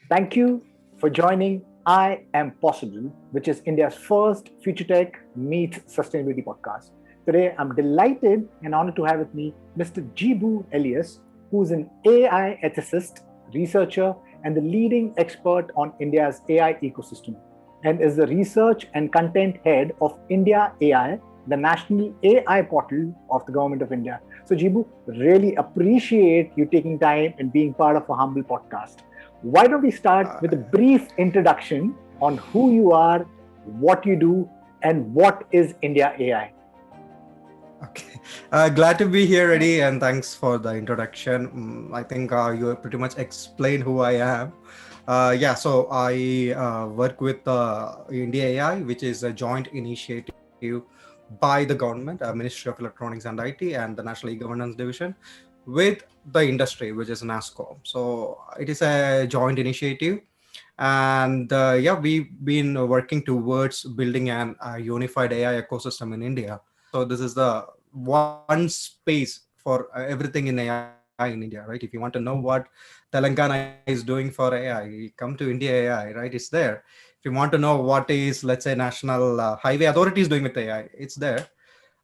Thank you for joining I Am Possible, which is India's first future tech meets sustainability podcast. Today, I'm delighted and honored to have with me Mr. Jibu Elias, who is an AI ethicist, researcher, and the leading expert on India's AI ecosystem, and is the research and content head of India.ai, the national AI portal of the Government of India. So, Jibu, really appreciate you taking time and being part of a humble podcast. Why don't we start with a brief introduction on who you are, what you do, and what is India.ai? Okay, glad to be here, Eddie, and thanks for the introduction. I think you pretty much explained who I am. Yeah, so I work with India.ai, which is a joint initiative by the government, Ministry of Electronics and IT, and the National E-Governance Division, with the industry, which is Nasscom. So it is a joint initiative, and yeah, we've been working towards building an unified AI ecosystem in India. So this is the one space for everything in AI in India, right? If you want to know what Telangana is doing for AI, come to India.ai, right? It's there. If you want to know what is, let's say, National Highway Authority is doing with AI, it's there.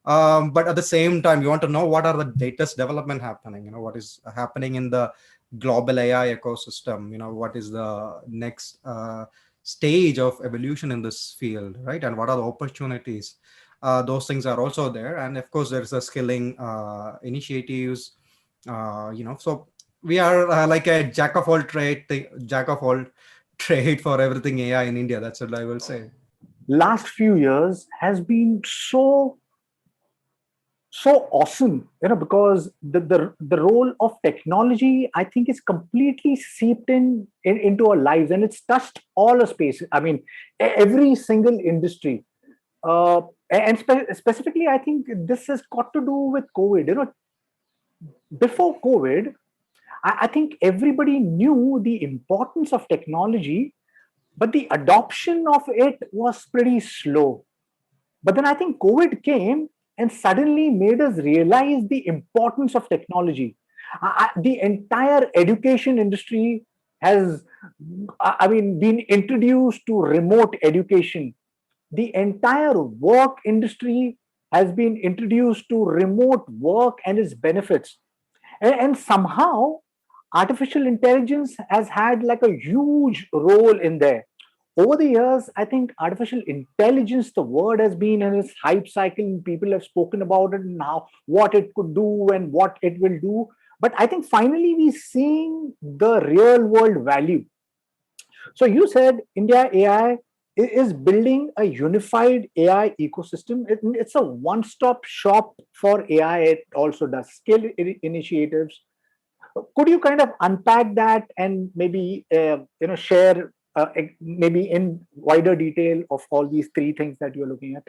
But at the same time, you want to know what are the latest development happening, what is happening in the global AI ecosystem, what is the next stage of evolution in this field, right? And what are the opportunities? Those things are also there. And of course, there's a skilling initiatives, so we are like a jack of all trade for everything AI in India. That's what I will say. Last few years has been so awesome, because the role of technology, I think, is completely seeped into our lives, and it's touched all our spaces. I mean, every single industry. Specifically, I think this has got to do with COVID. Before COVID, I think everybody knew the importance of technology, but the adoption of it was pretty slow. But then I think COVID came and suddenly made us realize the importance of technology. The entire education industry has, I mean, been introduced to remote education. The entire work industry has been introduced to remote work and its benefits. And somehow, artificial intelligence has had like a huge role in there. Over the years, I think artificial intelligence, the word has been in its hype cycle, and people have spoken about it and how what it could do and what it will do. But I think finally we're seeing the real world value. So you said India AI is building a unified AI ecosystem. It's a one-stop shop for AI. It also does skill initiatives. Could you kind of unpack that and maybe share maybe in wider detail of all these three things that you're looking at?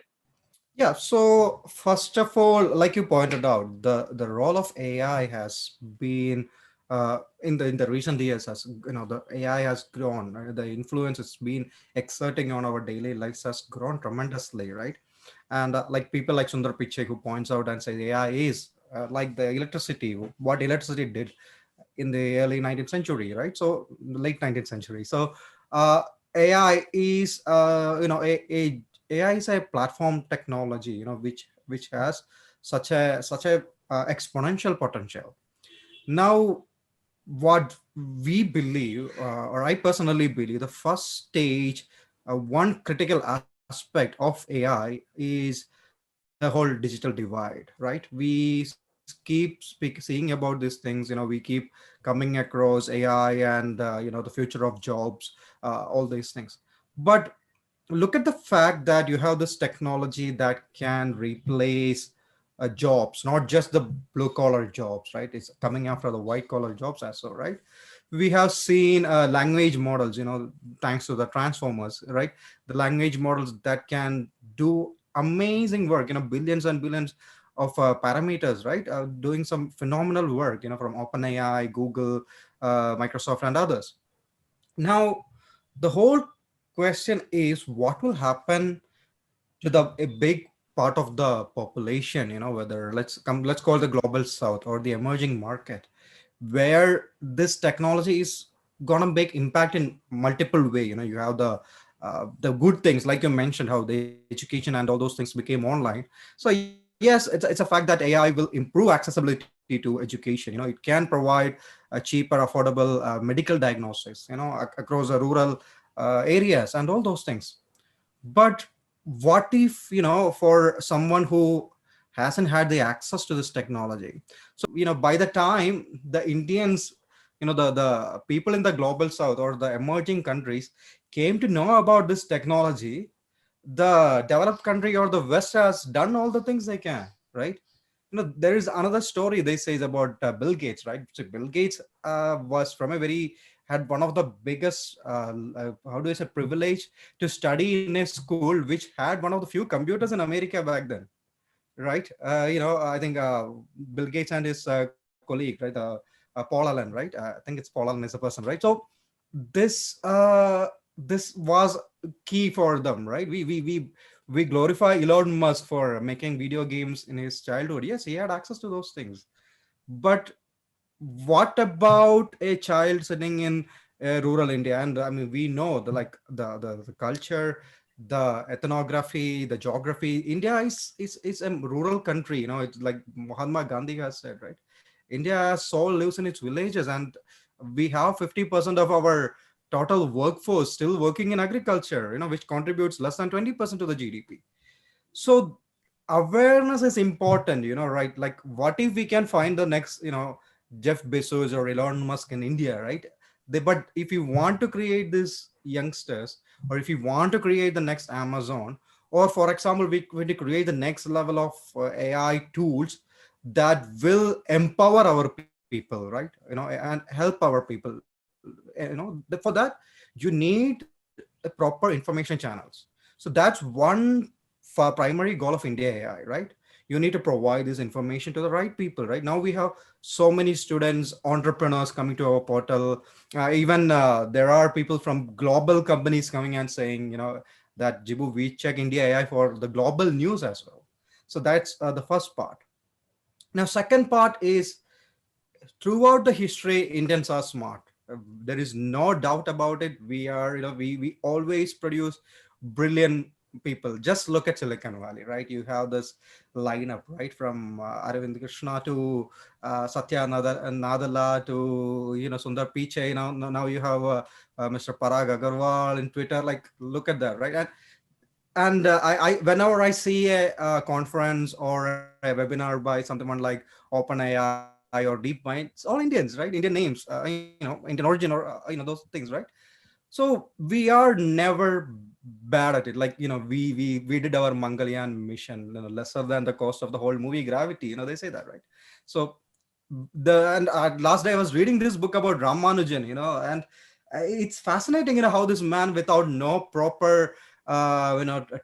Yeah, so first of all, like you pointed out, the role of AI has been in the recent years, as the AI has grown, right? The influence it's been exerting on our daily lives has grown tremendously, right? And like people like Sundar Pichai, who points out and says AI is like the electricity, what electricity did in the early 19th century, right? So late 19th century. So uh, AI is AI is a platform technology, which has such a exponential potential. Now, what we believe, or I personally believe, the first stage, one critical aspect of AI is the whole digital divide, right? We seeing about these things, we keep coming across AI and the future of jobs, all these things. But look at the fact that you have this technology that can replace jobs, not just the blue collar jobs, right? It's coming after the white collar jobs as well, right? We have seen language models, thanks to the transformers, right? The language models that can do amazing work, billions and billions of parameters, right? Doing some phenomenal work, from OpenAI, Google, Microsoft, and others. Now, the whole question is what will happen to the a big part of the population, whether let's call the global south or the emerging market, where this technology is gonna make impact in multiple way. You have the good things, like you mentioned, how the education and all those things became online. So yes, it's a fact that AI will improve accessibility to education. It can provide a cheaper, affordable medical diagnosis, across the rural areas and all those things. But what if, for someone who hasn't had the access to this technology? So, by the time the Indians, the people in the global south or the emerging countries came to know about this technology, the developed country or the West has done all the things they can, right? There is another story they say is about Bill Gates, right? So Bill Gates was from a very had one of the biggest how do I say privilege to study in a school which had one of the few computers in America back then, right? I think Bill Gates and his colleague, right? Paul Allen, right? I think it's Paul Allen is a person, right? So this this was key for them, right? We glorify Elon Musk for making video games in his childhood. Yes, he had access to those things, but what about a child sitting in rural India? And I mean, we know the culture, the ethnography, the geography. India is a rural country. It's like Mahatma Gandhi has said, right? India's soul lives in its villages, and we have 50% of our total workforce still working in agriculture. Which contributes less than 20% to the GDP. So awareness is important, right? Like, what if we can find the next, Jeff Bezos or Elon Musk in India, right? But if you want to create these youngsters, or if you want to create the next Amazon, or for example, we want to create the next level of AI tools that will empower our people, right? And help our people. For that, you need proper information channels. So that's one primary goal of India AI, right? You need to provide this information to the right people, right? Now we have so many students, entrepreneurs coming to our portal. Even there are people from global companies coming and saying, that Jibu, we check India AI for the global news as well. So that's the first part. Now, second part is, throughout the history, Indians are smart. There is no doubt about it. We are, we always produce brilliant people. Just look at Silicon Valley, right? You have this lineup, right, from Arvind Krishna to Satya Nadella to Sundar Pichai. Now you have Mr. Parag Agarwal in Twitter. Like, look at that, right? And I whenever I see a conference or a webinar by someone like OpenAI or DeepMind, it's all Indians, right? Indian names, Indian origin, or those things, right? So we are never bad at it. Like, we did our Mangalyaan mission, lesser than the cost of the whole movie Gravity. They say that, right? So and last day I was reading this book about Ramanujan, and it's fascinating, how this man, without no proper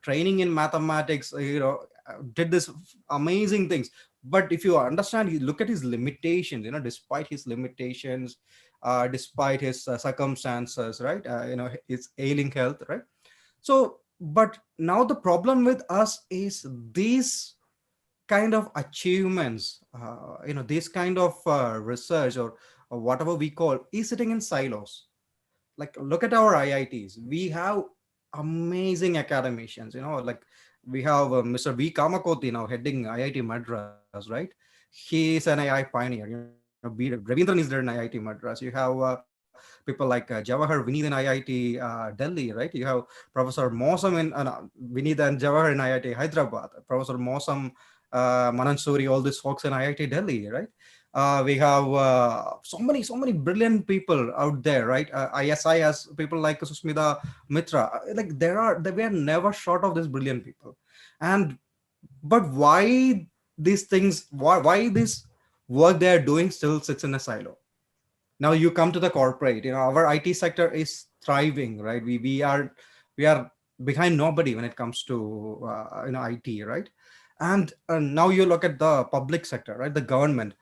training in mathematics, did this amazing things. But if you understand, you look at his limitations, despite his limitations, despite his circumstances, right? His ailing health, right? So, but now the problem with us is these kind of achievements, this kind of research, or whatever we call, is sitting in silos. Like, look at our IITs. We have amazing academicians, like we have Mr. V Kamakoti now heading IIT Madras, right? He is an AI pioneer. Ravindran is there in IIT Madras. You have people like Jawahar Vineet in IIT Delhi, right? You have Professor Mosam in Vineet and Jawahar in IIT Hyderabad, Professor Mosam, Manan Suri, all these folks in IIT Delhi, right? We have so many brilliant people out there, right? ISI has people like Susmita Mitra. Like, we are never short of these brilliant people. And but why these things? Why this work they are doing still sits in a silo? Now you come to the corporate. Our IT sector is thriving, right? We are behind nobody when it comes to IT, right? And now you look at the public sector, right? The government.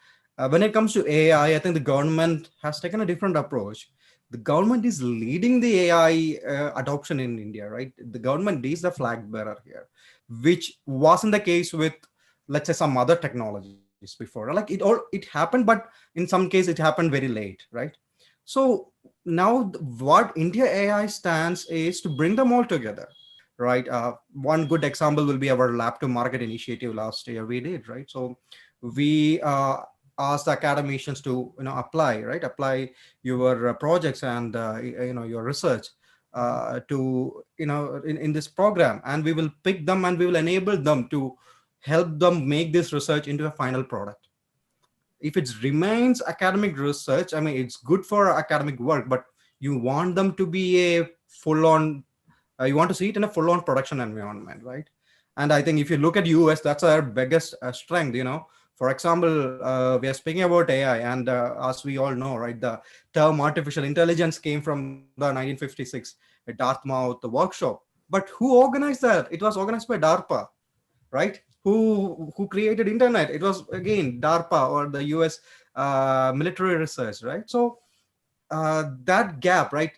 When it comes to AI, I think the government has taken a different approach. The government is leading the AI adoption in India, right? The government is the flag bearer here, which wasn't the case with, let's say, some other technologies before. Like, it happened, but in some case it happened very late, right? So now what India AI stands is to bring them all together, right? One good example will be our lab to market initiative last year we did, right? So we asked the academicians to apply, right, apply your projects and your research to in this program, and we will pick them and we will enable them to help them make this research into a final product. If it remains academic research, I mean, it's good for academic work, but you want them to be a full on you want to see it in a full on production environment, right? And I think if you look at US, that's our biggest strength. For example, we are speaking about AI, and as we all know, right, the term artificial intelligence came from the 1956 Dartmouth workshop. But who organized that? It was organized by DARPA, right? Who created internet? It was again DARPA, or the US military research, right? So that gap, right?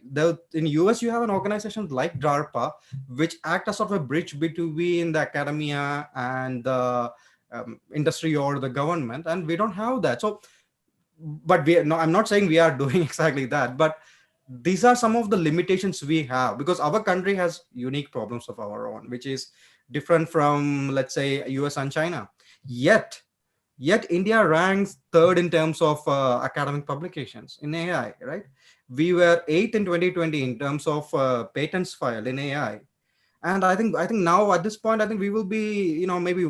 In US, you have an organization like DARPA, which act as sort of a bridge between the academia and the industry or the government, and we don't have that. So, but no, I'm not saying we are doing exactly that, but these are some of the limitations we have, because our country has unique problems of our own, which is different from, let's say, US and China. Yet India ranks third in terms of academic publications in AI, right? We were eighth in 2020 in terms of patents filed in AI. And I think now at this point, I think we will be, maybe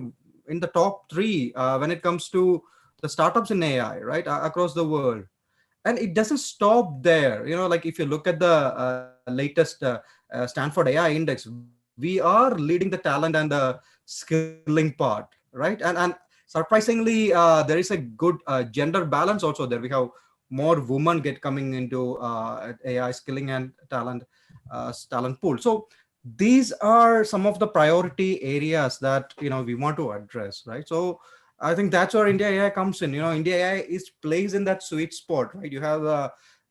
in the top three when it comes to the startups in AI, right, across the world. And it doesn't stop there. Like if you look at the latest Stanford AI index, we are leading the talent and the skilling part, right? And surprisingly, there is a good gender balance also there. We have more women get coming into AI skilling and talent pool. So these are some of the priority areas that we want to address, right? So I think that's where India AI comes in. India AI is placed in that sweet spot, right? You have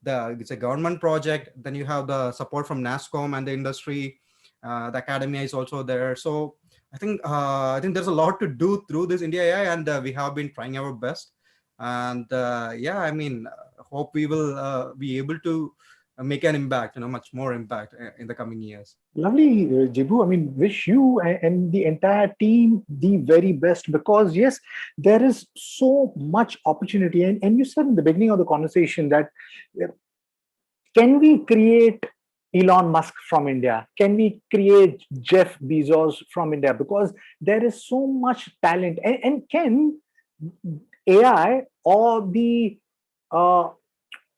the it's a government project, then you have the support from Nasscom and the industry. The academia is also there. So I think there's a lot to do through this India AI, and we have been trying our best. And yeah, I mean, hope we will be able to make an impact, much more impact in the coming years. Lovely, Jibu. I mean, wish you and the entire team the very best, because, yes, there is so much opportunity. And you said in the beginning of the conversation that uh, can we create Elon Musk from India? Can we create Jeff Bezos from India? Because there is so much talent. And can AI uh,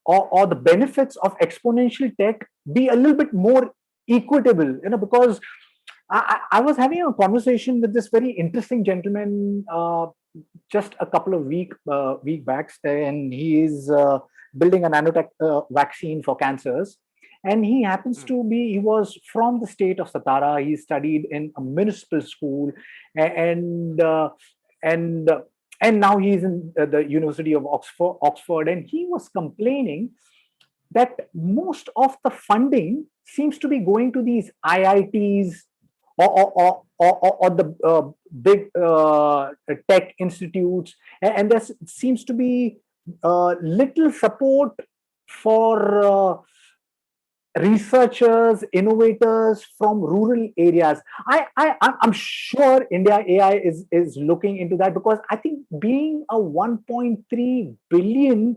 or the benefits of exponential tech be a little bit more equitable? Because I was having a conversation with this very interesting gentleman just a couple of week backs, and he is building a nanotech vaccine for cancers. And he happens to be, he was from the state of Satara. He studied in a municipal school, and and and now he's in the University of Oxford, and he was complaining that most of the funding seems to be going to these IITs or the big tech institutes, and there seems to be little support for researchers, innovators from rural areas. I'm sure India AI is looking into that, because I think being a 1.3 billion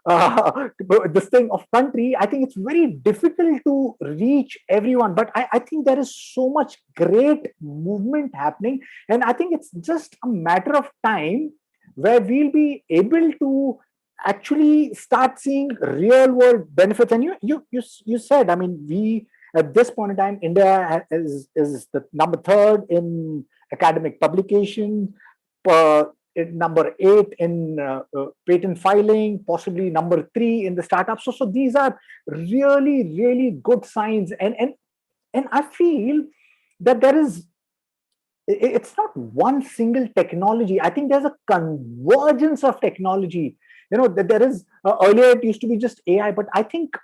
this thing of country, I think it's very difficult to reach everyone. But I think there is so much great movement happening, and I think it's just a matter of time where we'll be able to actually start seeing real world benefits. And you said, I mean, we at this point in time, India is the number third in academic publication, number 8 in patent filing, possibly number 3 in the startup. So these are really, really good signs. And I feel that it's not one single technology. I think there's a convergence of technology. That there is earlier it used to be just AI, but I think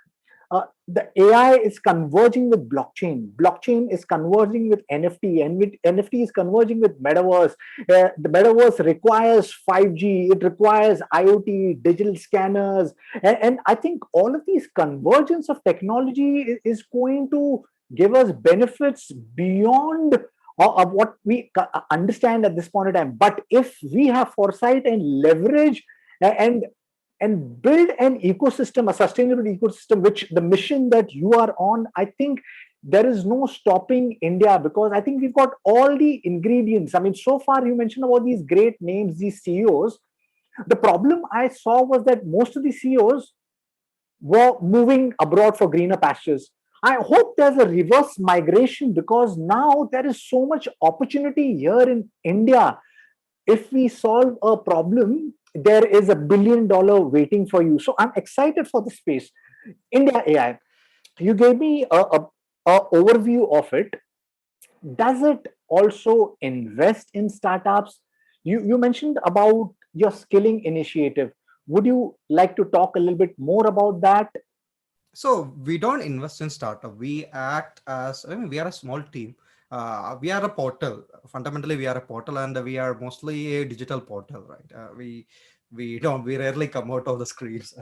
the AI is converging with blockchain. Blockchain is converging with NFT, and with NFT is converging with metaverse. The metaverse requires 5G, it requires IoT, digital scanners, and I think all of these convergence of technology is going to give us benefits beyond of what we understand at this point in time. But if we have foresight and leverage and build an ecosystem, a sustainable ecosystem, which the mission that you are on, I think there is no stopping India, because I think we've got all the ingredients. I mean, so far you mentioned about these great names, these CEOs. The problem I saw was that most of the CEOs were moving abroad for greener pastures. I hope there's a reverse migration, because now there is so much opportunity here in India. If we solve a problem, there is $1 billion waiting for you. So I'm excited for the space. India AI, you gave me a overview of it. Does it also invest in startups? You mentioned about your skilling initiative. Would you like to talk a little bit more about that? So we don't invest in startup. We act as, I mean, we are a small team. We are a portal. Fundamentally, we are a portal, and we are mostly a digital portal, right? We rarely come out of the screens,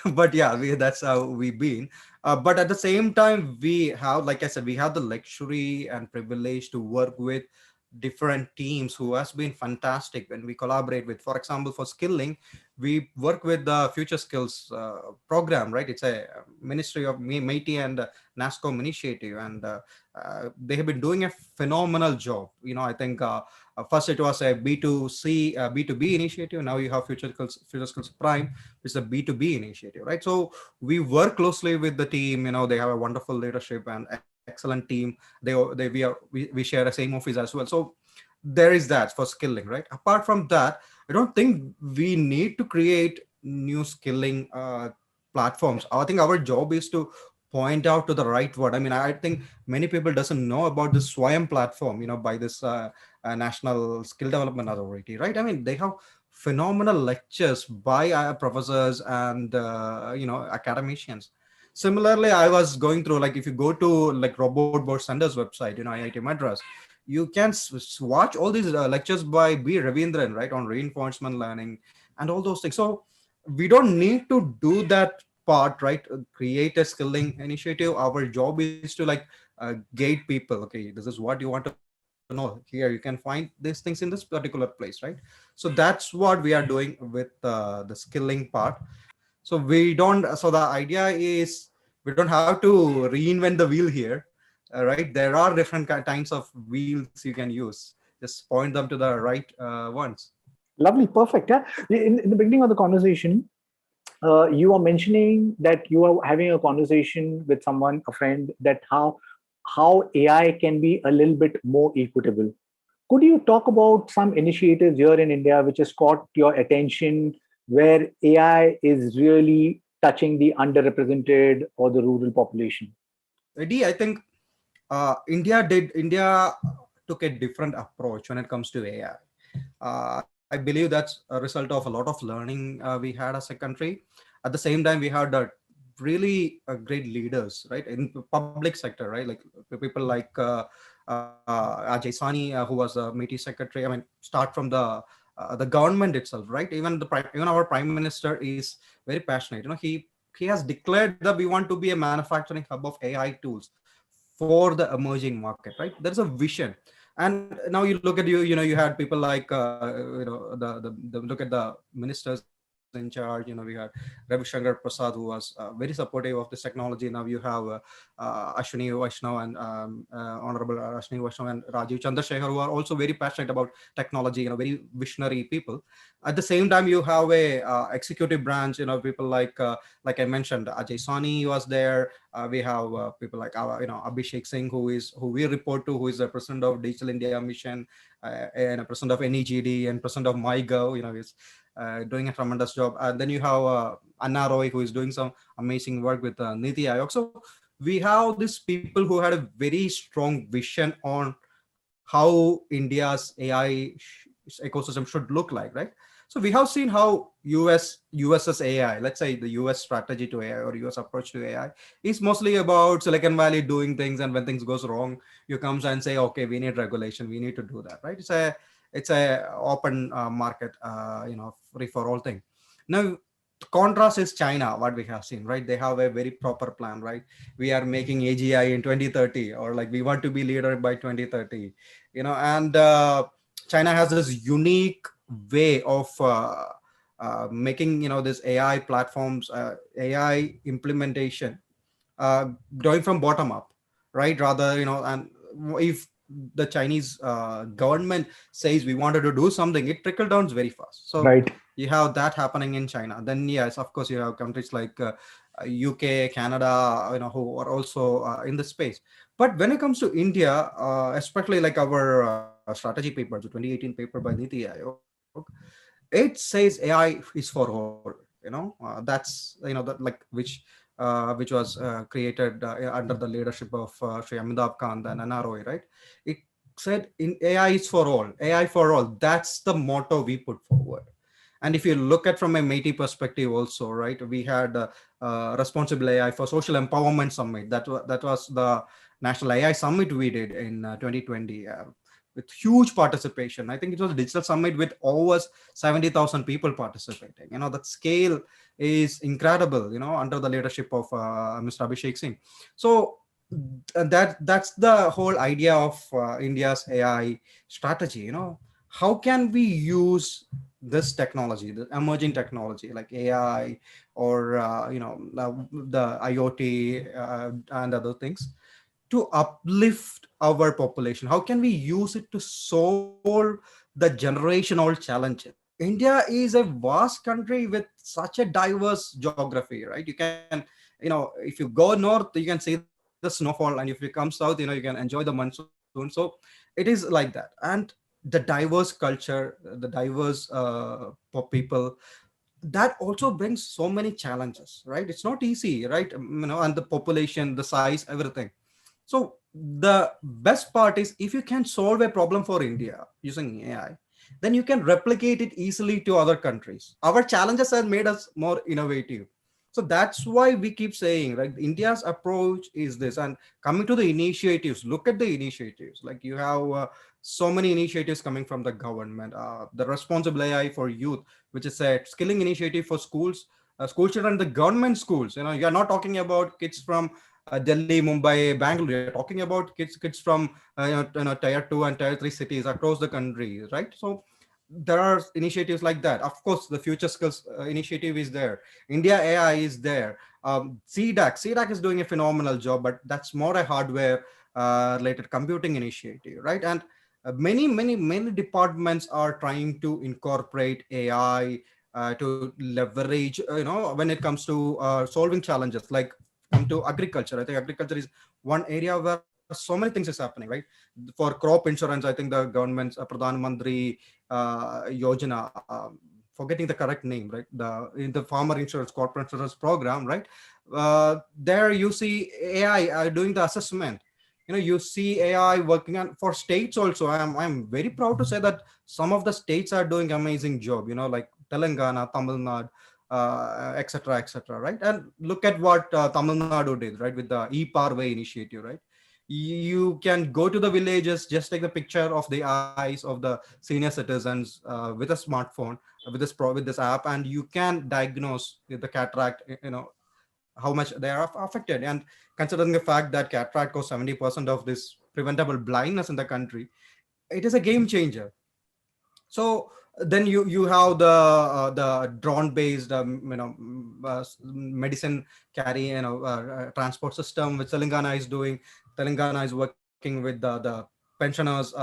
but yeah, that's how we've been. But at the same time, we have, like I said, we have the luxury and privilege to work with different teams who has been fantastic when we collaborate with. For example, for skilling, we work with the Future Skills program, right? It's a Ministry of MeitY and Nasscom initiative, and they have been doing a phenomenal job. I think first it was a B2C, B2B initiative. Now you have Future Skills Prime, which is a B2B initiative, right? So we work closely with the team. They have a wonderful leadership and excellent team. We share the same office as well. So there is that for skilling, right? Apart from that, I don't think we need to create new skilling platforms. I think our job is to point out to the right word. I mean, I think many people doesn't know about this Swayam platform, by this National Skill Development Authority, right? I mean, they have phenomenal lectures by professors and academicians. Similarly, I was going through, like, if you go to like Robot Board Center's website, IIT Madras, you can watch all these lectures by B. Ravindran, right, on reinforcement learning and all those things. So we don't need to do that part, right? Create a skilling initiative. Our job is to like guide people. Okay, this is what you want to know. Here you can find these things in this particular place, right? So that's what we are doing with the skilling part. So we don't. So the idea is we don't have to reinvent the wheel here, right? There are different kinds of wheels you can use. Just point them to the right ones. Lovely, perfect. Yeah. In the beginning of the conversation, you are mentioning that you are having a conversation with someone, a friend, that how AI can be a little bit more equitable. Could you talk about some initiatives here in India which has caught your attention, where AI is really touching the underrepresented or the rural population? D, I think India took a different approach when it comes to AI. I believe that's a result of a lot of learning we had as a country. At the same time, we had really great leaders, right, in the public sector, right? Like people like Ajay Sani, who was a MeitY secretary. I mean, start from the government itself, right? Even our prime minister is very passionate. He has declared that we want to be a manufacturing hub of AI tools for the emerging market, right? There's a vision. And now you look at you had people like the look at the ministers in charge. We had Ravi Shankar Prasad, who was very supportive of this technology. Now you have Ashwini Vaishnaw and Honorable Ashwini Vaishnaw and Rajiv Chandrasekhar, who are also very passionate about technology. Very visionary people. At the same time, you have a executive branch. People like I mentioned, Ajay Sani was there. We have people like Abhishek Singh, who we report to, who is the president of Digital India Mission, and a president of NEGD and president of MyGov. He's doing a tremendous job. And then you have Anna Roy, who is doing some amazing work with Niti Aayog. So we have these people who had a very strong vision on how India's AI ecosystem should look like, right? So we have seen how US's AI, let's say the US strategy to AI or US approach to AI, is mostly about Silicon Valley doing things, and when things goes wrong, you comes and say, okay, we need regulation, we need to do that, right? It's a open market, free for all thing. Now, contrast is China, what we have seen, right? They have a very proper plan, right? We are making AGI in 2030, or like we want to be leader by 2030, and China has this unique way of making this AI platforms, AI implementation, going from bottom up, right? Rather, and if the Chinese government says we wanted to do something, it trickle downs very fast. So Right. you have that happening in China. Then yes, of course, you have countries like UK, Canada, who are also in the space. But when it comes to India, especially like our strategy paper, the 2018 paper by Niti Aayog, it says AI is for all. That's that like which was created under the leadership of Sri Amitabh Kant and NROI, right? It said in AI is for all, AI for all. That's the motto we put forward. And if you look at from a Métis perspective also, right, we had Responsible AI for Social Empowerment Summit. That was the National AI Summit we did in 2020. With huge participation. I think it was a digital summit with over 70,000 people participating. That scale is incredible, under the leadership of Mr. Abhishek Singh. So that's the whole idea of India's AI strategy. How can we use this technology, the emerging technology like AI, or the IoT and other things, to uplift our population? How can we use it to solve the generational challenges? India is a vast country with such a diverse geography, right? If you go north, you can see the snowfall, and if you come south, you can enjoy the monsoon. So it is like that. And the diverse culture, the diverse people, that also brings so many challenges, right? It's not easy, right? And the population, the size, everything. So the best part is, if you can solve a problem for India using AI, then you can replicate it easily to other countries. Our challenges have made us more innovative. So that's why we keep saying, right, India's approach is this. And coming to the initiatives, look at the initiatives. Like you have so many initiatives coming from the government. The Responsible AI for Youth, which is a skilling initiative for schools, school children, the government schools. You're not talking about kids from Delhi, Mumbai, Bangalore. You're talking about kids from tier 2 and tier 3 cities across the country, right? So there are initiatives like that. Of course, the Future Skills initiative is there. India.ai is there. CDAC is doing a phenomenal job, but that's more a hardware related computing initiative, right? And many departments are trying to incorporate AI to leverage, when it comes to solving challenges. Like, come to agriculture. I think agriculture is one area where so many things is happening, right? For crop insurance, I think the government's Pradhan Mantri Yojana, forgetting the correct name, right? In the farmer insurance, crop insurance program, right? There you see AI doing the assessment. You see AI working on for states also. I'm very proud to say that some of the states are doing amazing job. Like Telangana, Tamil Nadu, etc., etc., right? And look at what Tamil Nadu did, right, with the e-Parway initiative, right? You can go to the villages, just take the picture of the eyes of the senior citizens with a smartphone, with this app, and you can diagnose the cataract, how much they are affected. And considering the fact that cataract causes 70% of this preventable blindness in the country, it is a game changer. So then you have the drone based medicine carry, transport system which Telangana is doing. Telangana is working with the pensioners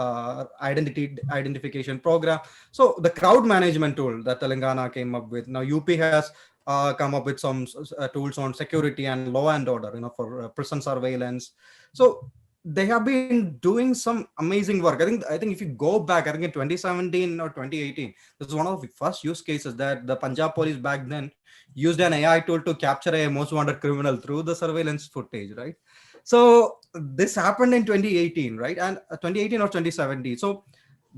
identification program. So the crowd management tool that Telangana came up with. Now UP has come up with some tools on security and law and order, for prison surveillance. So they have been doing some amazing work. I think if you go back, I think in 2017 or 2018, this is one of the first use cases that the Punjab police back then used an AI tool to capture a most wanted criminal through the surveillance footage, right? So this happened in 2018, right? And 2018 or 2017. So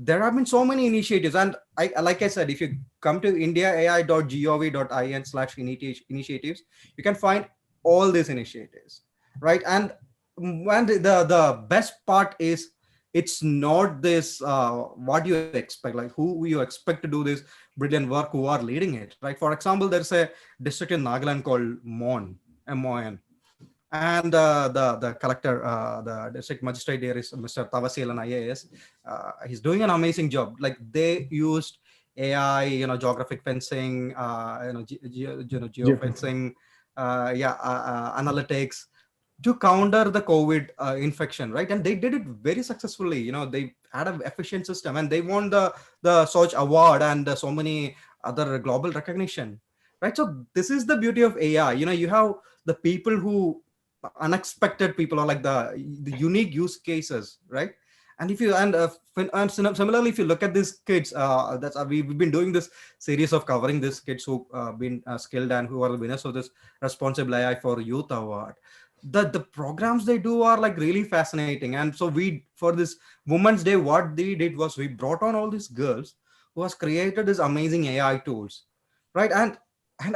there have been so many initiatives, and like I said, if you come to indiaai.gov.in/initiatives, you can find all these initiatives, right? And the best part is, it's not this what you expect, like who you expect to do this brilliant work, who are leading it, right? For example, there's a district in Nagaland called MON, and the collector, the district magistrate there is Mr. Tavasil, an IAS. He's doing an amazing job. Like, they used AI, geographic fencing, geofencing, analytics to counter the COVID infection, right? And they did it very successfully. They had an efficient system, and they won the Soch Award and so many other global recognition, right? So this is the beauty of AI. You have the people who unexpected people, or like the unique use cases, right? And if you similarly, if you look at these kids, we've been doing this series of covering these kids who been skilled and who are the winners of this responsible AI for youth award. The programs they do are like really fascinating. And so we, for this Women's Day, what they did was we brought on all these girls who has created these amazing AI tools, right? And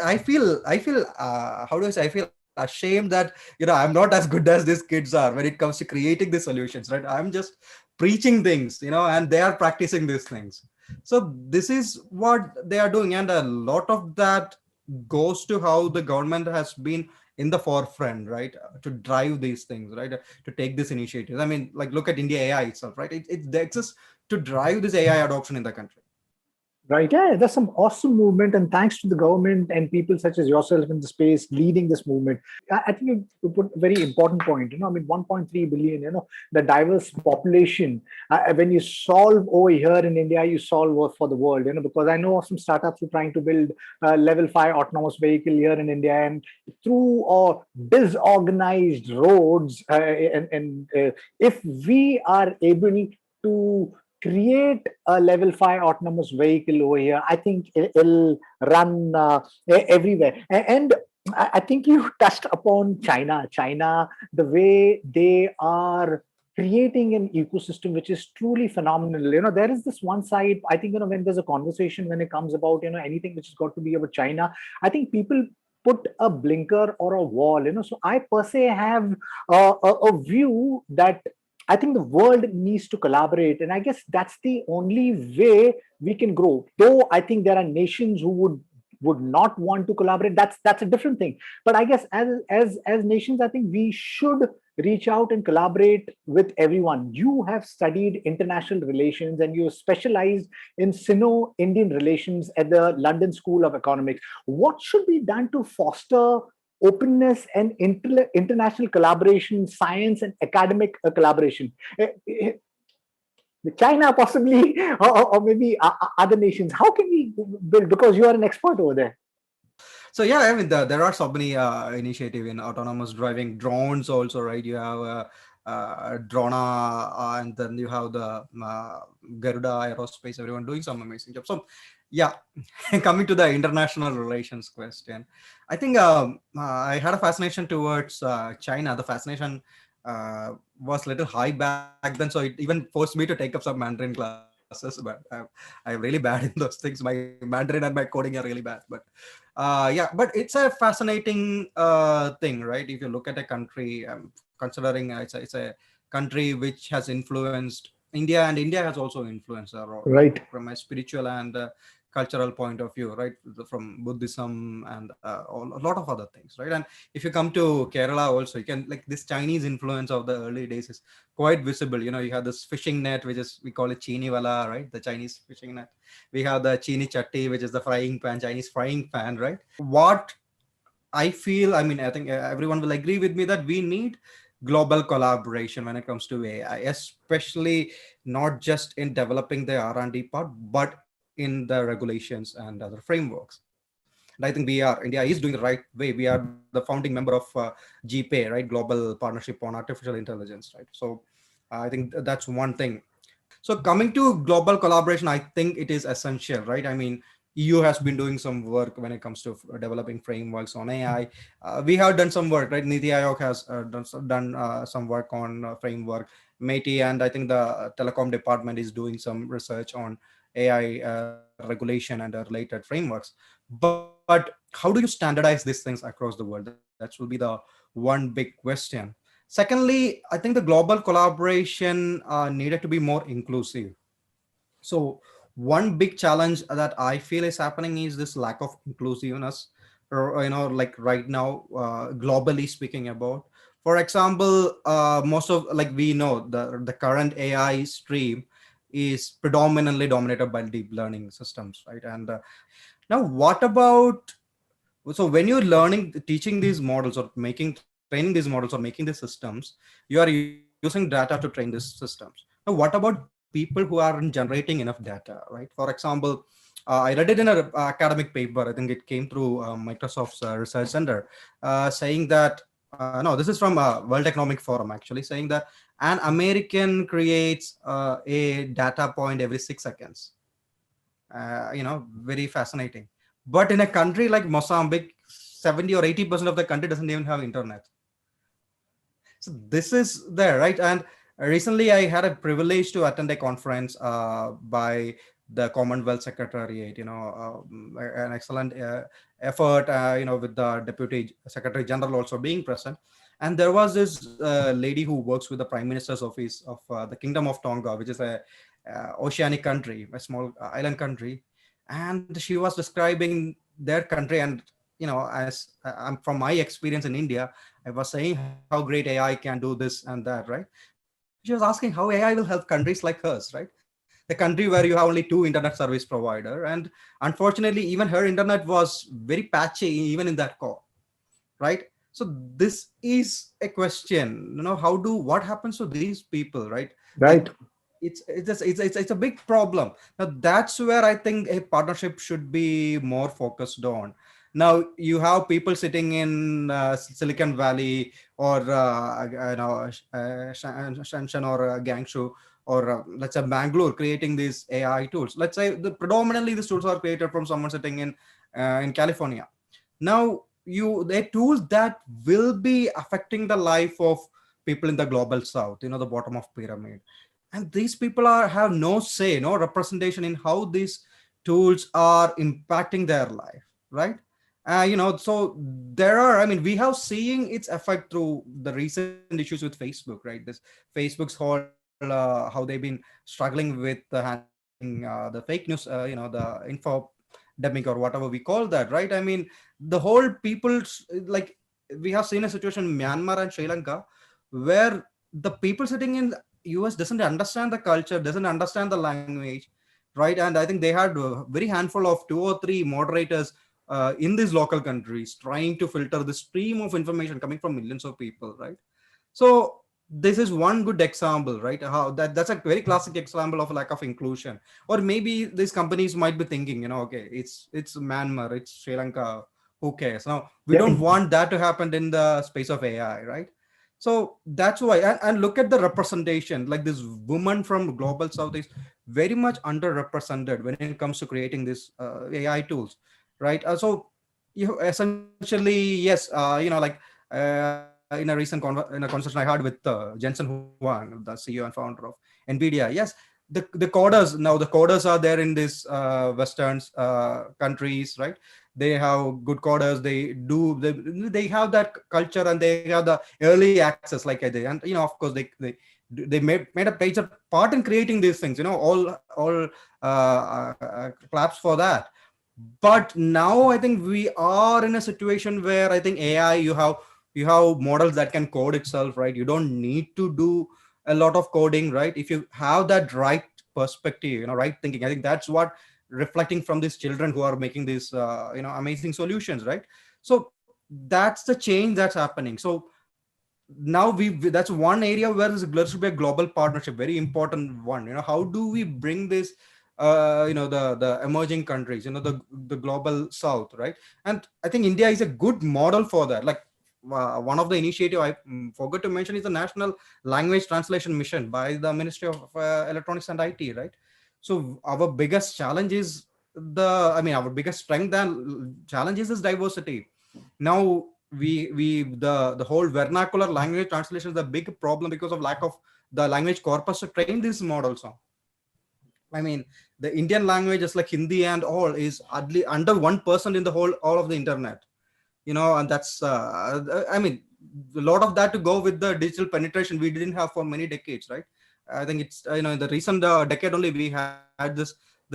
I feel how do I say, I feel ashamed that I'm not as good as these kids are when it comes to creating these solutions, right? I'm just preaching things, and they are practicing these things. So this is what they are doing, and a lot of that goes to how the government has been in the forefront, right, to drive these things, right, to take this initiative. I mean, like, look at India.ai itself, right? It exists to drive this AI adoption in the country. Right. Yeah, that's some awesome movement. And thanks to the government and people such as yourself in the space leading this movement. I think you put a very important point. I mean, 1.3 billion, the diverse population. When you solve over here in India, you solve for the world, because I know of some startups who are trying to build a level 5 autonomous vehicle here in India. And through disorganized roads, if we are able to create a level 5 autonomous vehicle over here, I think it'll run everywhere. And I think you touched upon China, the way they are creating an ecosystem which is truly phenomenal. There is this one side, I think, when there's a conversation, when it comes about, anything which has got to be about China, I think people put a blinker or a wall. So I per se have a view that I think the world needs to collaborate. And I guess that's the only way we can grow. Though I think there are nations who would not want to collaborate. That's a different thing. But I guess as nations, I think we should reach out and collaborate with everyone. You have studied international relations and you specialized in Sino-Indian relations at the London School of Economics. What should be done to foster openness and international collaboration, science and academic collaboration? China possibly, or maybe other nations. How can we build? Because you are an expert over there. So yeah, I mean, there are so many initiative in autonomous driving, drones also, right? You have Drona, and then you have the Garuda Aerospace, everyone doing some amazing job. So yeah, coming to the international relations question, I think I had a fascination towards China. The fascination was a little high back then, so it even forced me to take up some Mandarin classes, but I'm really bad in those things. My Mandarin and my coding are really bad, but yeah, but it's a fascinating thing, right? If you look at a country, considering it's a country which has influenced India, and India has also influenced our role, Right. from a spiritual and cultural point of view, right? From Buddhism and a lot of other things, right? And if you come to Kerala also, you can, like, this Chinese influence of the early days is quite visible. You have this fishing net, which is, we call it chini wala, right? The Chinese fishing net. We have the chini chatti, which is the frying pan, Chinese frying pan, right? What I feel, I mean, I think everyone will agree with me that we need global collaboration when it comes to AI, especially not just in developing the R&D part, but in the regulations and other frameworks. And I think India is doing the right way. We are the founding member of GPA, right? Global Partnership on Artificial Intelligence, right? So I think that's one thing. So coming to global collaboration, I think it is essential, right? I mean, EU has been doing some work when it comes to developing frameworks on AI. We have done some work, right? Niti Aayog has done some work on framework. METI, and I think the telecom department is doing some research on AI regulation and related frameworks. But how do you standardize these things across the world? That will be the one big question. Secondly, I think the global collaboration needed to be more inclusive. So one big challenge that I feel is happening is this lack of inclusiveness, or, like right now, globally speaking about. For example, most of, like, we know the current AI stream is predominantly dominated by deep learning systems, right? And now, what about, so when you're learning, teaching these models or making training these models or making these systems, you are using data to train these systems. Now what about people who aren't generating enough data, right? For example, I read it in an academic paper. I think it came through Microsoft's research center, saying that no, this is from World Economic Forum, actually, saying that an American creates a data point every 6 seconds. Very fascinating. But in a country like Mozambique, 70 or 80% of the country doesn't even have internet. So this is there, right? And recently I had a privilege to attend a conference by the Commonwealth Secretariat, an excellent effort, with the Deputy Secretary General also being present. And there was this lady who works with the Prime Minister's office of the Kingdom of Tonga, which is a oceanic country, a small island country. And she was describing their country. And, as I'm from my experience in India, I was saying how great AI can do this and that, right? She was asking how AI will help countries like us, right? The country where you have only two internet service provider, and unfortunately, even her internet was very patchy, even in that core, right? So this is a question, what happens to these people, right? Like, Right. it's a big problem. Now that's where I think a partnership should be more focused on. Now you have people sitting in Silicon Valley, or Shenzhen, or Gangshu, or let's say Bangalore, creating these AI tools. Let's say predominantly these tools are created from someone sitting in California. Now they're tools that will be affecting the life of people in the global south, the bottom of pyramid. And these people have no say, no representation in how these tools are impacting their life, right? So there are, I mean, we have seeing its effect through the recent issues with Facebook, right? This Facebook's whole how they've been struggling with handling the fake news, the infodemic, or whatever we call that, right? I mean, the whole people, like, we have seen a situation in Myanmar and Sri Lanka where the people sitting in US doesn't understand the culture, doesn't understand the language, right? And I think they had a very handful of two or three moderators in these local countries trying to filter the stream of information coming from millions of people, right? So this is one good example, right? How that's a very classic example of a lack of inclusion. Or maybe these companies might be thinking, okay, it's Myanmar, it's Sri Lanka, who cares? Now we Yeah. don't want that to happen in the space of AI, right? So that's why, and look at the representation. Like, this woman from global south is very much underrepresented when it comes to creating these AI tools, right? So you essentially, yes, in a in a conversation I had with Jensen Huang, the CEO and founder of NVIDIA. Yes, the coders, now the coders are there in these Western countries, right? They have good coders. They have that culture, and they have the early access, like I did. And of course, they made a major part in creating these things. All claps for that. But now I think we are in a situation where I think AI, you have models that can code itself, right? You don't need to do a lot of coding, right? If you have that right perspective, right thinking, I think that's what reflecting from these children who are making these amazing solutions, right? So that's the change that's happening. So now that's one area where there should be a global partnership, very important one. How do we bring this the emerging countries, the global south, right? And I think India is a good model for that. Like, one of the initiative I forgot to mention is the National Language Translation Mission by the Ministry of Electronics and IT, right? So our biggest challenge is our biggest strength and challenge is this diversity. Now the whole vernacular language translation is a big problem because of lack of the language corpus to train these models on. I mean, the Indian languages like Hindi and all is hardly under 1% in the whole all of the internet. And that's I mean, a lot of that to go with the digital penetration we didn't have for many decades, right? I think it's in the recent decade only we had this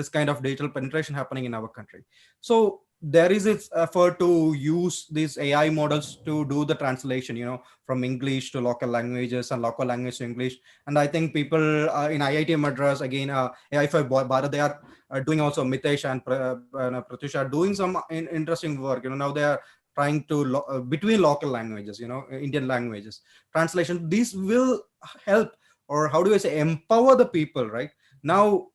kind of digital penetration happening in our country. So there is its effort to use these AI models to do the translation, from English to local languages and local language to English. And I think people in IIT Madras, again, AI for Bharat, they are doing also. Mitesh and Pratyusha are doing some interesting work. Now they are trying to between local languages, Indian languages translation. These will help, or how do I say, empower the people, right? Now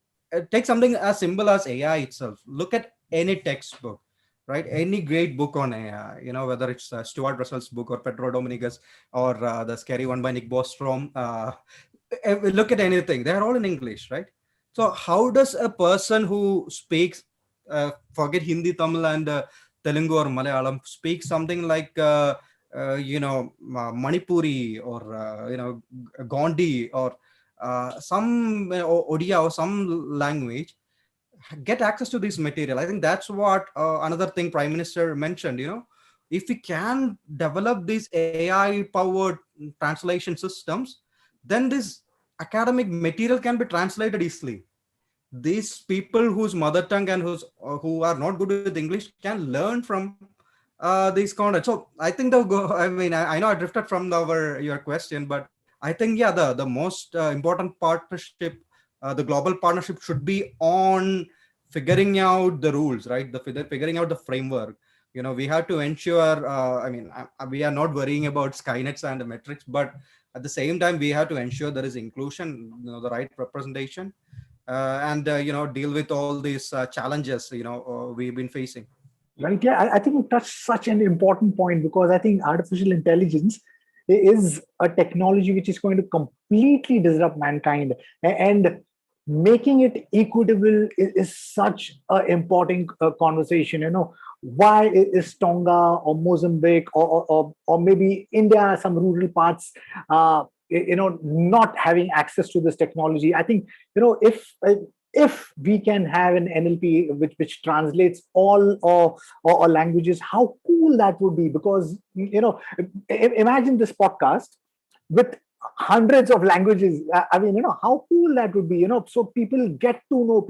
take something as simple as AI itself. Look at any textbook, right? Any great book on AI, whether it's Stuart Russell's book or Pedro Dominiquez or the scary one by Nick Bostrom. Look at anything, they're all in English, right? So how does a person who speaks forget Hindi, Tamil and Telugu or Malayalam speak something like Manipuri or Gondi or some Odia or some language, get access to this material? I think that's what another thing Prime Minister mentioned. If we can develop these AI powered translation systems, then this academic material can be translated easily. These people whose mother tongue and who are not good with English can learn from these content. So I think I know I drifted from your question, but I think, yeah, the most important partnership, the global partnership should be on figuring out the rules, right? Figuring out the framework. We have to ensure, we are not worrying about skynets and the metrics, but at the same time we have to ensure there is inclusion, the right representation, and deal with all these challenges we've been facing. Right. Yeah, I think you touched such an important point, because I think artificial intelligence is a technology which is going to completely disrupt mankind, and making it equitable is such an important conversation. Why is Tonga or Mozambique or maybe India, some rural parts, not having access to this technology? I think, if we can have an NLP which translates all or languages, how cool that would be. Because imagine this podcast with hundreds of languages. I mean, how cool that would be. So people get to know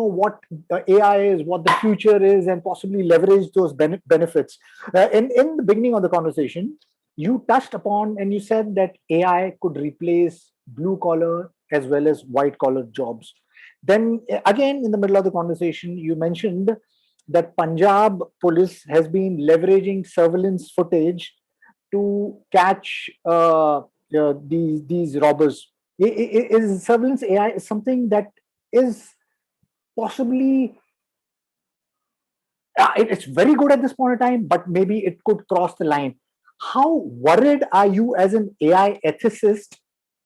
what AI is, what the future is, and possibly leverage those benefits. In the beginning of the conversation, you touched upon and you said that AI could replace blue collar as well as white collar jobs. Then again, in the middle of the conversation, you mentioned that Punjab police has been leveraging surveillance footage to catch these robbers. Is surveillance AI something that is possibly it's very good at this point in time, but maybe it could cross the line? How worried are you as an AI ethicist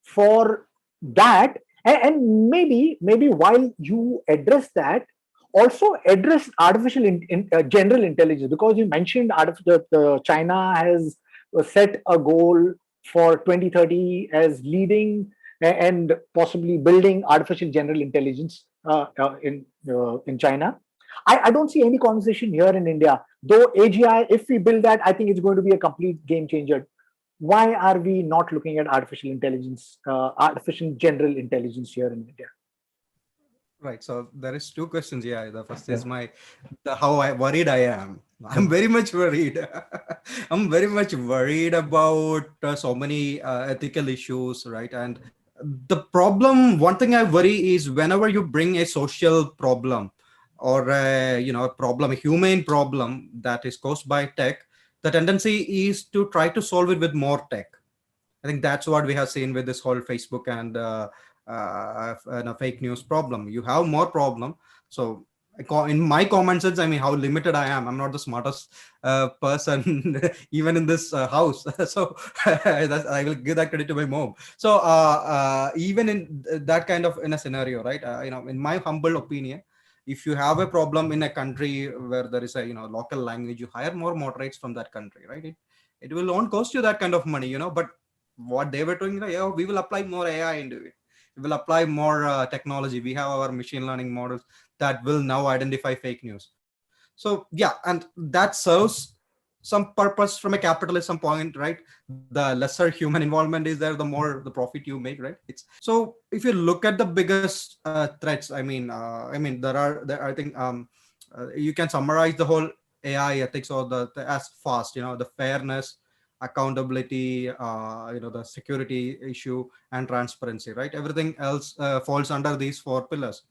for that? And maybe while you address that, also address artificial general intelligence, because you mentioned China has set a goal for 2030 as leading and possibly building artificial general intelligence in China. I don't see any conversation here in India. Though AGI, if we build that, I think it's going to be a complete game changer. Why are we not looking at artificial intelligence, artificial general intelligence here in India? Right. So there is two questions. Yeah. The first is Yeah. how worried I am. I'm very much worried. I'm very much worried about so many ethical issues, right? And the problem, one thing I worry is whenever you bring a social problem or a problem, a humane problem that is caused by tech, the tendency is to try to solve it with more tech. I think that's what we have seen with this whole Facebook and fake news problem. You have more problem. So in my common sense, I mean, how limited I am. I'm not the smartest person even in this house. So I will give that credit to my mom. So even in that kind of in a scenario, right? In my humble opinion, if you have a problem in a country where there is a local language, you hire more moderates from that country, right? It will not cost you that kind of money, but what they were doing, yeah, we will apply more AI into it. We will apply more technology. We have our machine learning models that will now identify fake news. So yeah, and that serves some purpose from a capitalism point, right? The lesser human involvement is there, the more the profit you make, right? It's so if you look at the biggest threats, there I think you can summarize the whole AI ethics or the as fast, the fairness, accountability, the security issue and transparency, right? Everything else falls under these four pillars.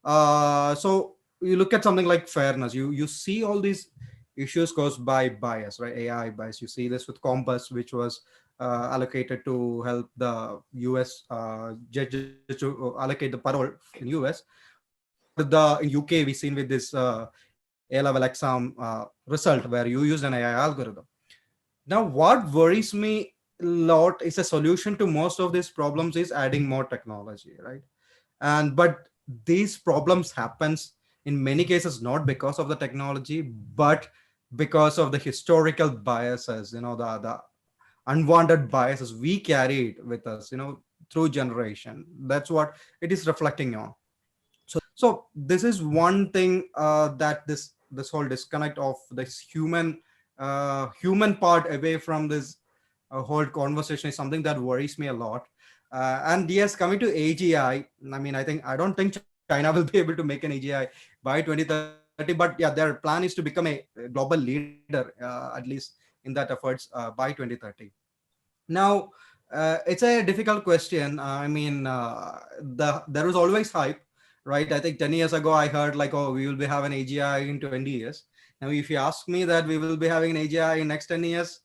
So you look at something like fairness, you see all these issues caused by bias, right? AI bias. You see this with Compass, which was allocated to help the US judges to allocate the parole in US, or the in UK we seen with this A level exam result where you use an AI algorithm. Now, what worries me a lot is a solution to most of these problems is adding more technology, right? And but these problems happens in many cases not because of the technology, but because of the historical biases, the unwanted biases we carried with us, through generation. That's what it is reflecting on. So this is one thing that this whole disconnect of this human part away from this whole conversation is something that worries me a lot. And yes, coming to AGI, I don't think China will be able to make an AGI by 2030, but yeah, their plan is to become a global leader, at least in that efforts by 2030. Now, it's a difficult question. There was always hype, right? I think 10 years ago, I heard like, oh, we will be having AGI in 20 years. Now, if you ask me that we will be having an AGI in next 10 years,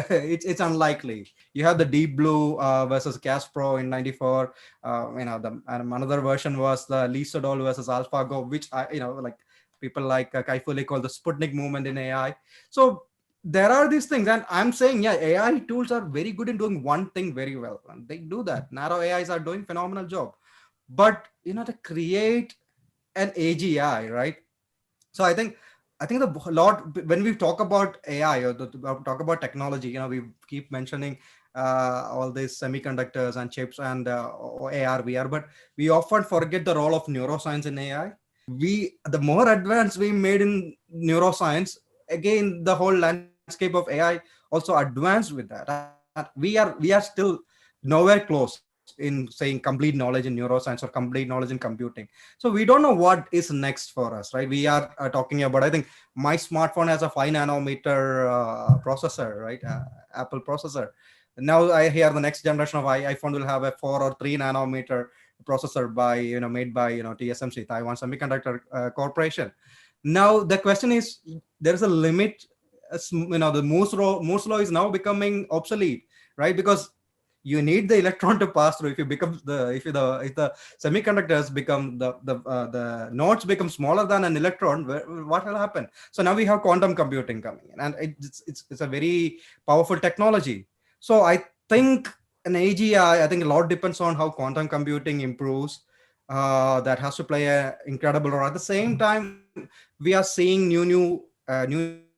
it's unlikely. You have the Deep Blue versus Caspro in '94. And another version was the Lisodol versus AlphaGo, which like people like Kaifuli call the Sputnik movement in AI. So there are these things, and I'm saying, yeah, AI tools are very good in doing one thing very well, and they do that. Narrow AIs are doing phenomenal job, but to create an AGI, right? So I think the lot when we talk about AI or talk about technology, we keep mentioning all these semiconductors and chips and AR, VR, but we often forget the role of neuroscience in AI. The more advanced we made in neuroscience, again the whole landscape of AI also advanced with that. And we are still nowhere close in saying complete knowledge in neuroscience or complete knowledge in computing. So we don't know what is next for us, right? We are talking about, I think my smartphone has a 5 nanometer processor, right? Apple processor. Now I hear the next generation of iPhone will have a 4 or 3 nanometer processor by made by TSMC, Taiwan Semiconductor Corporation. Now the question is, there is a limit. The Moore's law is now becoming obsolete, right? Because you need the electron to pass through. If the semiconductors become the nodes become smaller than an electron, what will happen? So now we have quantum computing coming in, and it's a very powerful technology. So I think an AGI, I think a lot depends on how quantum computing improves. That has to play an incredible role. At the same time, we are seeing new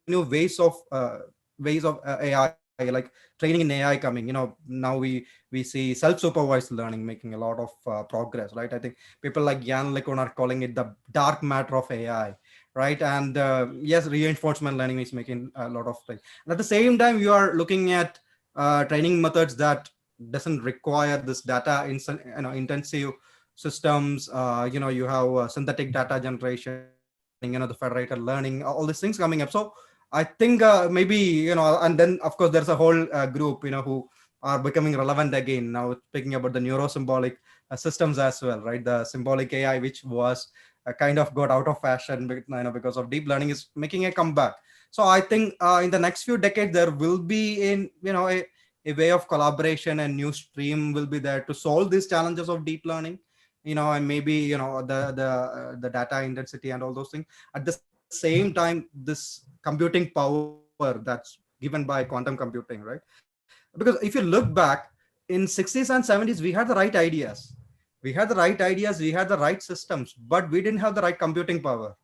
ways of AI, like training in AI coming. Now we see self-supervised learning making a lot of progress, right? I think people like Jan LeCun are calling it the dark matter of AI, right? And yes, reinforcement learning is making a lot of things. And at the same time, you are looking at training methods that doesn't require this data in intensive systems. You have synthetic data generation, the federated learning, all these things coming up. So I think maybe, and then of course there's a whole group, who are becoming relevant again now, speaking about the neurosymbolic systems as well, right? The symbolic AI, which was kind of got out of fashion, because of deep learning, is making a comeback. So I think in the next few decades there will be a way of collaboration, and new stream will be there to solve these challenges of deep learning, and maybe the data intensity and all those things. At the same time, this computing power that's given by quantum computing, right? Because if you look back in 60s and 70s, we had the right ideas, We had the right ideas, we had the right systems, but we didn't have the right computing power,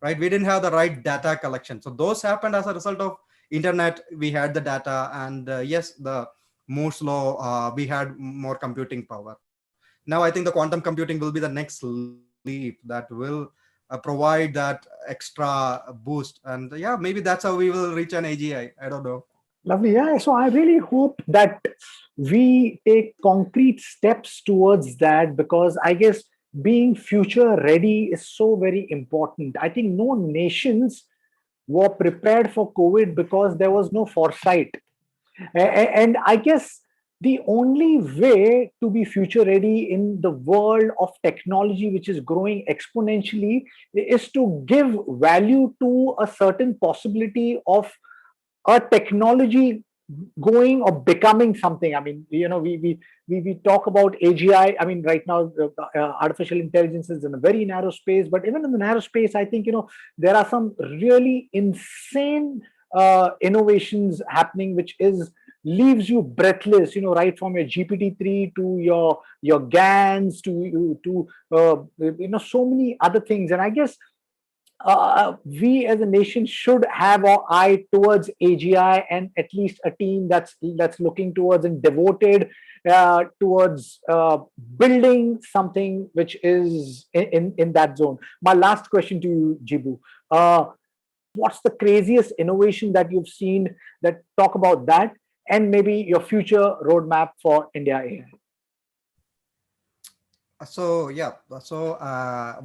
right? We didn't have the right data collection. So those happened as a result of internet. We had the data, and yes, the Moore's law, we had more computing power. Now I think the quantum computing will be the next leap that will provide that extra boost. And yeah, maybe that's how we will reach an AGI. I don't know. Lovely. Yeah. So I really hope that we take concrete steps towards that, because I guess being future ready is so very important. I think no nations were prepared for COVID because there was no foresight. And I guess the only way to be future ready in the world of technology, which is growing exponentially, is to give value to a certain possibility of a technology going or becoming something. I mean, we talk about AGI. I mean, right now, artificial intelligence is in a very narrow space, but even in the narrow space, I think there are some really insane innovations happening, which is leaves you breathless. Right from your GPT-3 to your GANs to so many other things. And I guess we as a nation should have our eye towards AGI, and at least a team that's looking towards and devoted towards building something which is in that zone. My last question to you, Jibu. What's the craziest innovation that you've seen, that talk about that, and maybe your future roadmap for India.ai? So yeah, so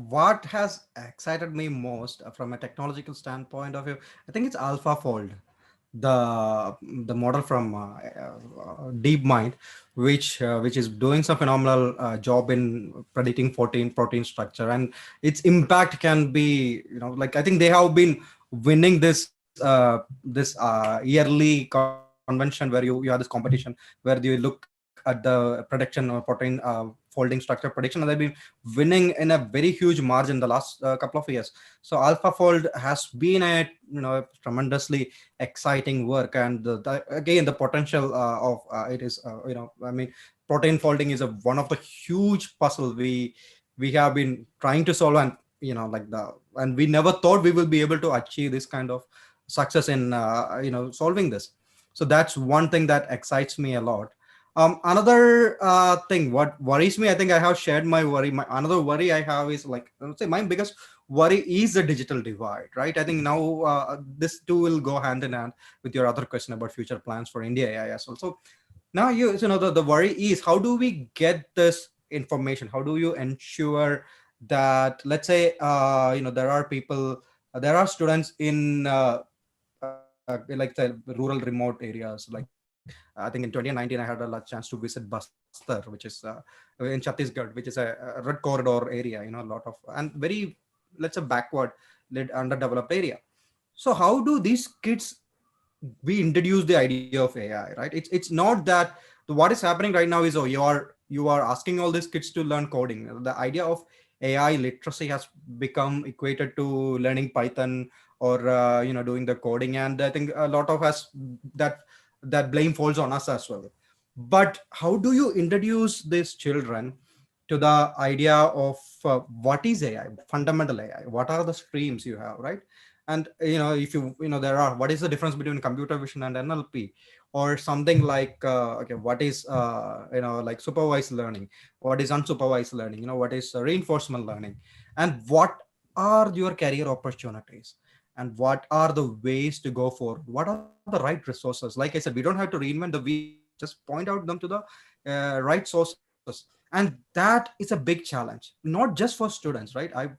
what has excited me most from a technological standpoint of view, I think it's AlphaFold, the model from DeepMind, which is doing some phenomenal job in predicting protein structure, and its impact can be, like, I think they have been winning this yearly convention where you have this competition where you look at the prediction or protein folding structure prediction, and they've been winning in a very huge margin the last couple of years. So AlphaFold has been a tremendously exciting work, and again, the potential of it is I mean, protein folding is one of the huge puzzle we have been trying to solve, and and we never thought we will be able to achieve this kind of success in solving this. So that's one thing that excites me a lot. Another thing what worries me, I think I have shared my worry. Another worry I have is, like, I would say my biggest worry is the digital divide, right? I think now this too will go hand in hand with your other question about future plans for India.ai as well. So now the worry is, how do we get this information? How do you ensure that, let's say, there are students in like the rural remote areas, like I think in 2019 I had a chance to visit Bastar, which is in Chhattisgarh, which is a red corridor area, a lot of, and very, let's say, backward, underdeveloped area. So how do these kids, we introduce the idea of AI, right? It's not that what is happening right now is, oh, you are asking all these kids to learn coding. The idea of AI literacy has become equated to learning Python or doing the coding, and I think a lot of us, that blame falls on us as well. But how do you introduce these children to the idea of what is AI, fundamental AI? What are the streams you have, right? And if there are, what is the difference between computer vision and NLP, or something like okay, what is like supervised learning, what is unsupervised learning, what is reinforcement learning, and what are your career opportunities, and what are the ways to go forward, what are the right resources. Like I said, we don't have to reinvent the wheel, just point out them to the right sources. And that is a big challenge, not just for students, right? I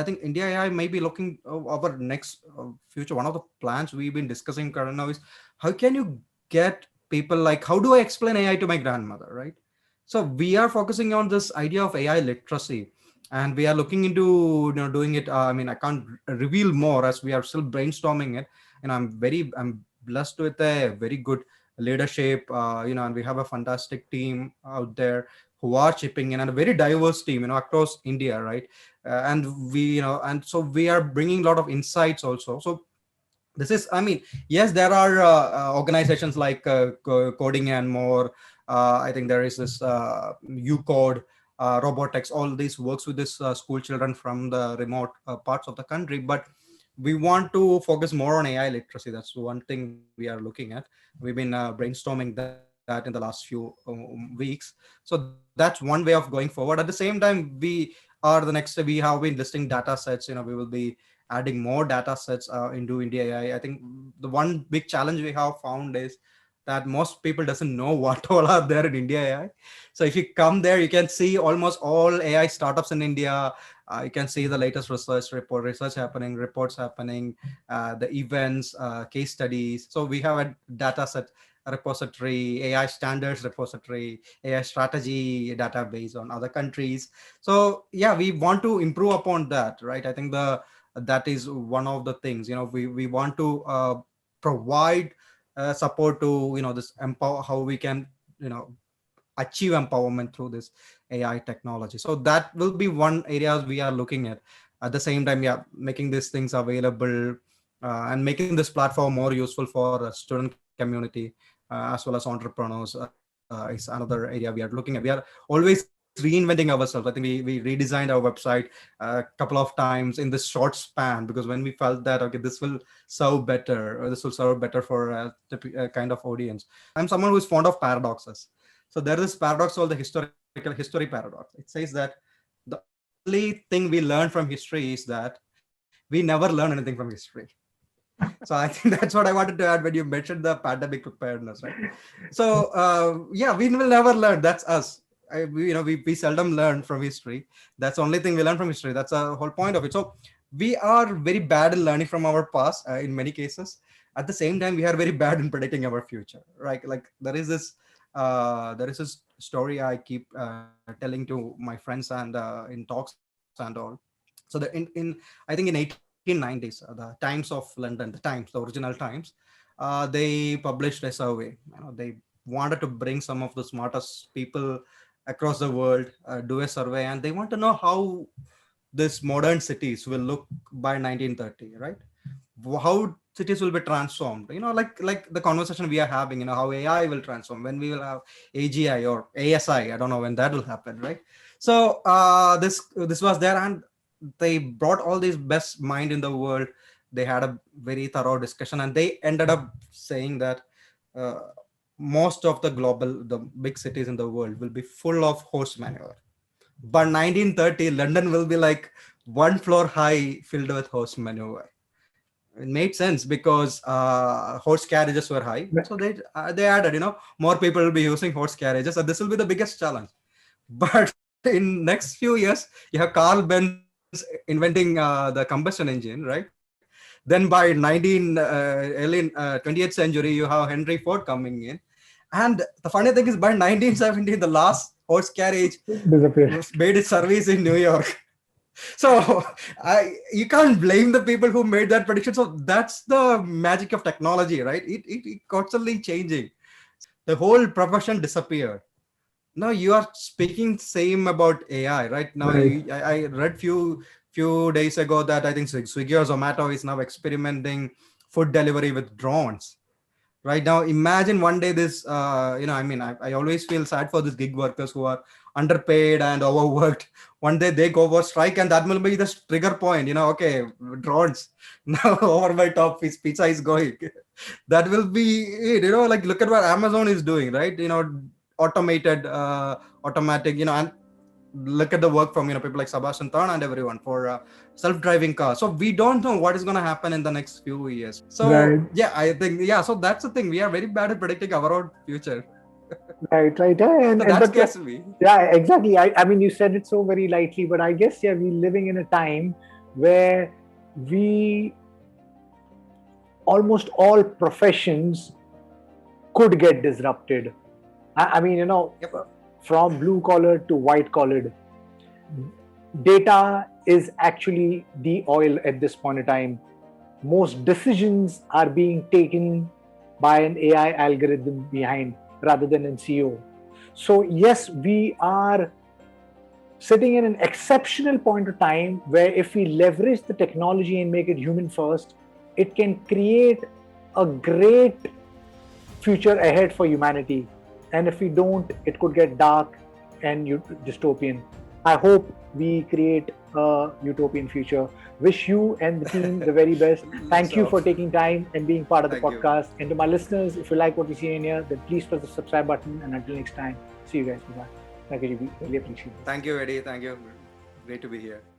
think India.ai may be looking our next future. One of the plans we've been discussing current now is, how can you get people, like, how do I explain AI to my grandmother, right? So we are focusing on this idea of AI literacy, and we are looking into doing it. I mean, I can't reveal more as we are still brainstorming it. And I'm blessed with a very good leadership, and we have a fantastic team out there who are chipping in, and a very diverse team, across India, right? And and so we are bringing a lot of insights also. So this is, I mean, yes, there are organizations like Coding and More. I think there is this UCode, robotics, all these works with this school children from the remote parts of the country. But we want to focus more on AI literacy. That's one thing we are looking at. We've been brainstorming that in the last few weeks. So that's one way of going forward. At the same time, we have been listing data sets. We will be adding more data sets into India AI. I think the one big challenge we have found is that most people doesn't know what all are there in India AI. So if you come there, you can see almost all AI startups in India. You can see the latest research happening, reports happening, the events, case studies. So we have a data set repository, AI standards repository, AI strategy database on other countries. So yeah, we want to improve upon that, right? I think that is one of the things. We want to provide support to this empower how we can achieve empowerment through this AI technology. So that will be one areas we are looking at the same time, yeah, making these things available and making this platform more useful for student community as well as entrepreneurs is another area we are looking at. We are always reinventing ourselves. I think we redesigned our website a couple of times in this short span, because when we felt that, okay, this will serve better, or this will serve better for a kind of audience. I'm someone who is fond of paradoxes. So there is this paradox called the historical history paradox. It says that the only thing we learn from history is that we never learn anything from history. So I think that's what I wanted to add when you mentioned the pandemic preparedness, right? So yeah, we will never learn. That's us. We seldom learn from history. That's the only thing we learn from history. That's the whole point of it. So we are very bad in learning from our past in many cases. At the same time, we are very bad in predicting our future, right? Like there is this story I keep telling to my friends and in talks and all. So in I think in 1890s, the Times of London, the Times, the original Times, they published a survey. They wanted to bring some of the smartest people across the world, do a survey, and they want to know how this modern cities will look by 1930, right? How cities will be transformed, like the conversation we are having, how AI will transform, when we will have AGI or ASI. I don't know when that will happen, right? So this was there, and they brought all these best mind in the world. They had a very thorough discussion, and they ended up saying that uh, most of the big cities in the world will be full of horse manure. By 1930, London will be like one floor high, filled with horse manure. It made sense because horse carriages were high, so they added, more people will be using horse carriages, and this will be the biggest challenge. But in next few years, you have Carl Benz inventing the combustion engine, right? Then by 20th century, you have Henry Ford coming in. And the funny thing is, by 1970, the last horse carriage Disappear. made its service in New York. So you can't blame the people who made that prediction. So that's the magic of technology, right? It constantly changing. The whole profession disappeared. Now you are speaking same about AI, right? Now Right. I read few days ago that I think Swiggy or Zomato is now experimenting food delivery with drones. Right now, imagine one day this, I always feel sad for these gig workers who are underpaid and overworked. One day they go for strike, and that will be the trigger point. Okay, drones now over my top. His pizza is going. That will be it. Like look at what Amazon is doing, right? Automated, automatic. And look at the work from people like Sebastian Tharn and everyone for self-driving cars. So we don't know what is going to happen in the next few years. Right. So yeah, I think, yeah, so that's the thing. We are very bad at predicting our own future. Right. Right. So And that but scares me. yeah, exactly. I mean, you said it so very lightly, but I guess yeah, we're living in a time where we almost all professions could get disrupted. I mean, Yep. from blue collar to white collared, data is actually the oil at this point in time. Most decisions are being taken by an AI algorithm behind rather than an CEO. So, yes, we are sitting in an exceptional point of time where if we leverage the technology and make it human first, it can create a great future ahead for humanity. And if we don't, it could get dark and dystopian. I hope we create a utopian future. Wish you and the team the very best. Thank you for taking time and being part of the podcast. And to my listeners, if you like what we see in here, then please press the subscribe button. And until next time, see you guys. Bye-bye. Thank you, Jibu. Really appreciate it. Thank you, Eddie. Thank you. Great to be here.